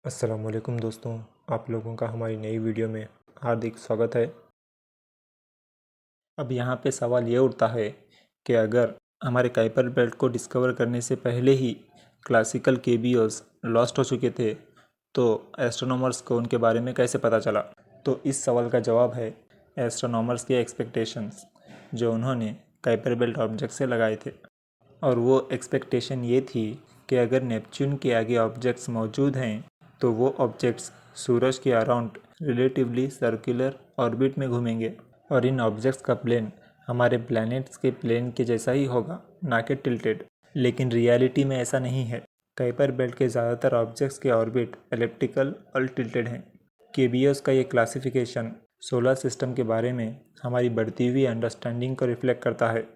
अस्सलामुअलैकुम दोस्तों, आप लोगों का हमारी नई वीडियो में हार्दिक स्वागत है। अब यहाँ पे सवाल ये उठता है कि अगर हमारे काइपर बेल्ट को डिस्कवर करने से पहले ही क्लासिकल केबीओस लॉस्ट हो चुके थे तो एस्ट्रोनॉमर्स को उनके बारे में कैसे पता चला। तो इस सवाल का जवाब है एस्ट्रोनॉमर्स के एक्सपेक्टेशंस जो उन्होंने काइपर बेल्ट ऑब्जेक्ट से लगाए थे। और वो एक्सपेक्टेशन ये थी कि अगर नेपच्यून के आगे ऑब्जेक्ट्स मौजूद हैं तो वो ऑब्जेक्ट्स सूरज के अराउंड रिलेटिवली सर्कुलर ऑर्बिट में घूमेंगे और इन ऑब्जेक्ट्स का प्लेन हमारे प्लैनेट्स के प्लेन के जैसा ही होगा, ना कि टिल्टेड। लेकिन रियलिटी में ऐसा नहीं है। काइपर बेल्ट के ज़्यादातर ऑब्जेक्ट्स के ऑर्बिट एलिप्टिकल और टिल्टेड हैं। केबीओस का ये क्लासिफिकेशन सोलर सिस्टम के बारे में हमारी बढ़ती हुई अंडरस्टैंडिंग को रिफ्लेक्ट करता है।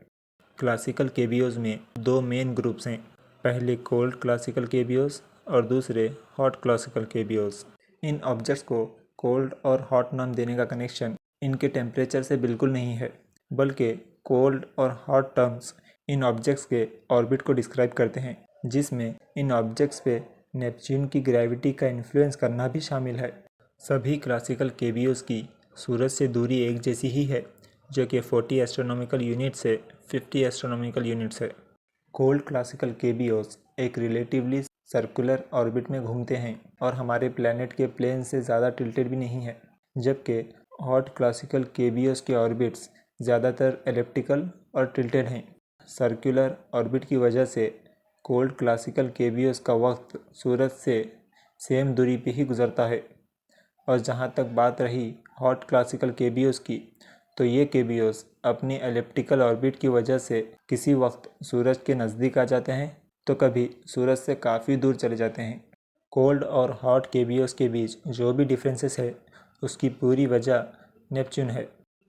क्लासिकल केबीओस में दो मेन ग्रुप्स हैं, पहले कोल्ड क्लासिकल केबीओस और दूसरे हॉट क्लासिकल केबीओस। इन ऑब्जेक्ट्स को कोल्ड और हॉट नाम देने का कनेक्शन इनके टेम्परेचर से बिल्कुल नहीं है, बल्कि कोल्ड और हॉट टर्म्स इन ऑब्जेक्ट्स के ऑर्बिट को डिस्क्राइब करते हैं, जिसमें इन ऑब्जेक्ट्स पे नेपच्यून की ग्रेविटी का इन्फ्लुएंस करना भी शामिल है। सभी क्लासिकल केबीओस की सूरज से दूरी एक जैसी ही है, जो कि 40 एस्ट्रोनॉमिकल यूनिट से 50 एस्ट्रोनॉमिकल यूनिट्स है। कोल्ड क्लासिकल केबीओस एक रिलेटिवली सर्कुलर ऑर्बिट में घूमते हैं और हमारे प्लैनेट के प्लेन से ज़्यादा टिल्टेड भी नहीं है, जबकि हॉट क्लासिकल केबीओस के ऑर्बिट्स ज़्यादातर एलिप्टिकल और टिल्टेड हैं। सर्कुलर ऑर्बिट की वजह से कोल्ड क्लासिकल केबीओस का वक्त सूरज से सेम दूरी पे ही गुजरता है। और जहाँ तक बात रही हॉट क्लासिकल केबीओस की, तो ये केबीओस अपनी एलिप्टिकल ऑर्बिट की वजह से किसी वक्त सूरज के नज़दीक आ जाते हैं तो कभी सूरज से काफ़ी दूर चले जाते हैं। कोल्ड और हॉट केबीओस के बीच जो भी डिफरेंसेस है उसकी पूरी वजह नेपच्यून है।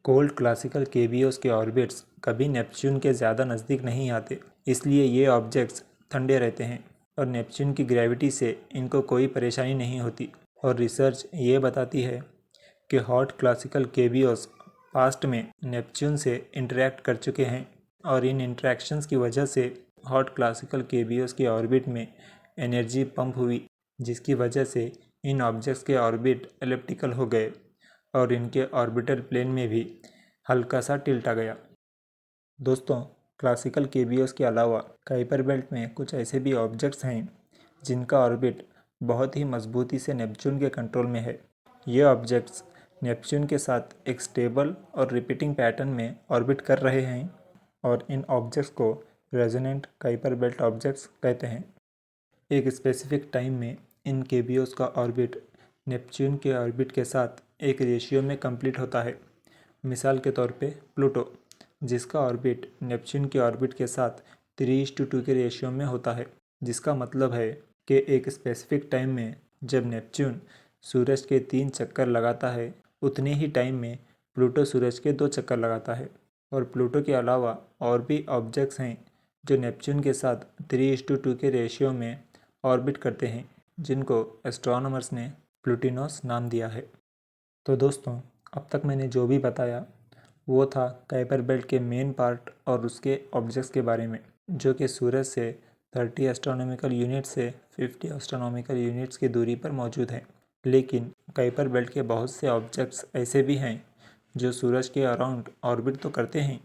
कोल्ड क्लासिकल केबीओस के ऑर्बिट्स कभी नेपच्यून के ज़्यादा नज़दीक नहीं आते, इसलिए ये ऑब्जेक्ट्स ठंडे रहते हैं और नेपच्यून की ग्रेविटी से इनको कोई परेशानी नहीं होती। और रिसर्च ये बताती है कि हॉट क्लासिकल केबीओस पास्ट में नेपच्यून से इंटरेक्ट कर चुके हैं और इन इंटरेक्शंस की वजह से हॉट क्लासिकल केबीओस के ऑर्बिट में एनर्जी पंप हुई, जिसकी वजह से इन ऑब्जेक्ट्स के ऑर्बिट एलिप्टिकल हो गए और इनके ऑर्बिटल प्लेन में भी हल्का सा टिल्ट आ गया। दोस्तों, क्लासिकल केबीओस के अलावा काइपर बेल्ट में कुछ ऐसे भी ऑब्जेक्ट्स हैं जिनका ऑर्बिट बहुत ही मजबूती से नेपच्यून के कंट्रोल में है। ये ऑब्जेक्ट्स नेपच्यून के साथ एक स्टेबल और रिपीटिंग पैटर्न में ऑर्बिट कर रहे हैं और इन ऑब्जेक्ट्स को रेजोनेंट काइपर बेल्ट ऑब्जेक्ट्स कहते हैं। एक स्पेसिफिक टाइम में इन केबीओस का ऑर्बिट नेपच्यून के ऑर्बिट के साथ एक रेशियो में कंप्लीट होता है। मिसाल के तौर पे प्लूटो, जिसका ऑर्बिट नेपच्यून के ऑर्बिट के साथ 3:2 के रेशियो में होता है, जिसका मतलब है कि एक स्पेसिफिक टाइम में जब नेपच्यून सूरज के 3 चक्कर लगाता है, उतने ही टाइम में प्लूटो सूरज के 2 चक्कर लगाता है। और प्लूटो के अलावा और भी ऑब्जेक्ट्स हैं जो नेपच्यून के साथ 3:2 के रेशियो में ऑर्बिट करते हैं, जिनको एस्ट्रोनॉमर्स ने प्लूटिनोस नाम दिया है। तो दोस्तों, अब तक मैंने जो भी बताया वो था काइपर बेल्ट के मेन पार्ट और उसके ऑब्जेक्ट्स के बारे में, जो कि सूरज से 30 एस्ट्रोनॉमिकल यूनिट से 50 एस्ट्रोनॉमिकल यूनिट्स की दूरी पर मौजूद हैं। लेकिन काइपर बेल्ट के बहुत से ऑब्जेक्ट्स ऐसे भी हैं जो सूरज के अराउंड ऑर्बिट तो करते हैं,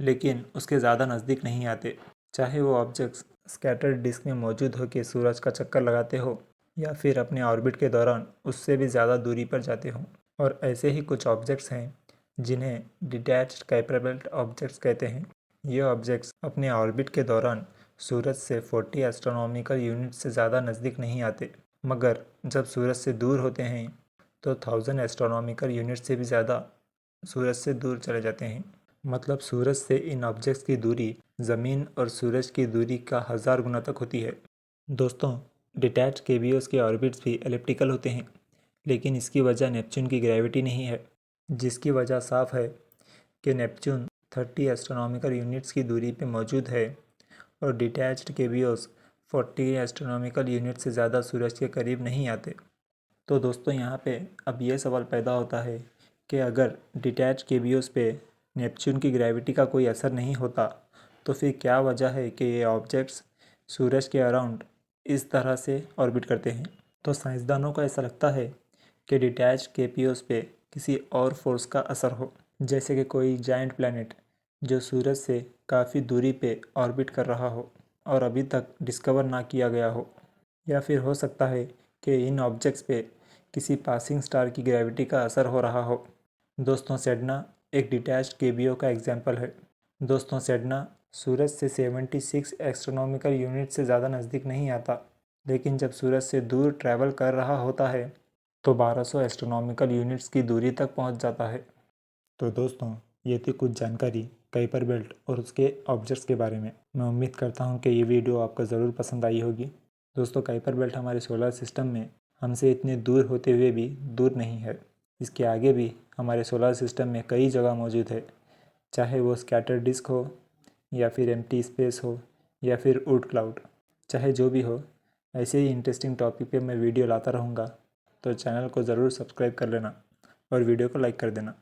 लेकिन उसके ज़्यादा नज़दीक नहीं आते, चाहे वो ऑब्जेक्ट्स स्कैटर्ड डिस्क में मौजूद हो के सूरज का चक्कर लगाते हो या फिर अपने ऑर्बिट के दौरान उससे भी ज़्यादा दूरी पर जाते हों। और ऐसे ही कुछ ऑब्जेक्ट्स हैं जिन्हें डिटैच्ड काइपर बेल्ट ऑब्जेक्ट्स कहते हैं। ये ऑब्जेक्ट्स अपने ऑर्बिट के दौरान सूरज से 40 एस्ट्रोनॉमिकल यूनिट से ज़्यादा नज़दीक नहीं आते, मगर जब सूरज से दूर होते हैं तो 1000 एस्ट्रोनॉमिकल यूनिट से भी ज़्यादा सूरज से दूर चले जाते हैं। मतलब सूरज से इन ऑब्जेक्ट्स की दूरी ज़मीन और सूरज की दूरी का 1000 गुना तक होती है। दोस्तों, डिटैच्ड केबीओस के ऑर्बिट्स भी एलिप्टिकल होते हैं, लेकिन इसकी वजह नेपच्यून की ग्रेविटी नहीं है, जिसकी वजह साफ है कि नेपच्यून 30 एस्ट्रोनॉमिकल यूनिट्स की दूरी पे मौजूद है और डिटैच्ड केबीओस 40 एस्ट्रोनॉमिकल यूनिट से ज़्यादा सूरज के करीब नहीं आते। तो दोस्तों, यहाँ पे अब ये सवाल पैदा होता है कि अगर डिटैच केबीओस पे नेपच्यून की ग्रेविटी का कोई असर नहीं होता तो फिर क्या वजह है कि ये ऑब्जेक्ट्स सूरज के अराउंड इस तरह से ऑर्बिट करते हैं। तो साइंसदानों को ऐसा लगता है कि डिटैच केपीओस पे किसी और फोर्स का असर हो, जैसे कि कोई जायंट प्लैनेट जो सूरज से काफ़ी दूरी पे ऑर्बिट कर रहा हो और अभी तक डिस्कवर ना किया गया हो। या फिर हो सकता है कि इन ऑब्जेक्ट्स पे किसी पासिंग स्टार की ग्रेविटी का असर हो रहा हो। दोस्तों, सेडना एक डिटैच्ड केबीओ का एग्जाम्पल है। दोस्तों, सेडना सूरज से 76 एस्ट्रोनॉमिकल यूनिट से ज़्यादा नज़दीक नहीं आता, लेकिन जब सूरज से दूर ट्रैवल कर रहा होता है तो 1200 एस्ट्रोनॉमिकल यूनिट्स की दूरी तक पहुंच जाता है। तो दोस्तों, ये थी कुछ जानकारी कुइपर बेल्ट और उसके ऑब्जेक्ट्स के बारे में। मैं उम्मीद करता हूँ कि ये वीडियो आपको ज़रूर पसंद आई होगी। दोस्तों, कुइपर बेल्ट हमारे सोलर सिस्टम में हमसे इतने दूर होते हुए भी दूर नहीं है। इसके आगे भी हमारे सोलर सिस्टम में कई जगह मौजूद है, चाहे वो स्कैटर डिस्क हो या फिर एम्प्टी स्पेस हो या फिर ऊड क्लाउड। चाहे जो भी हो, ऐसे ही इंटरेस्टिंग टॉपिक पे मैं वीडियो लाता रहूँगा। तो चैनल को ज़रूर सब्सक्राइब कर लेना और वीडियो को लाइक कर देना।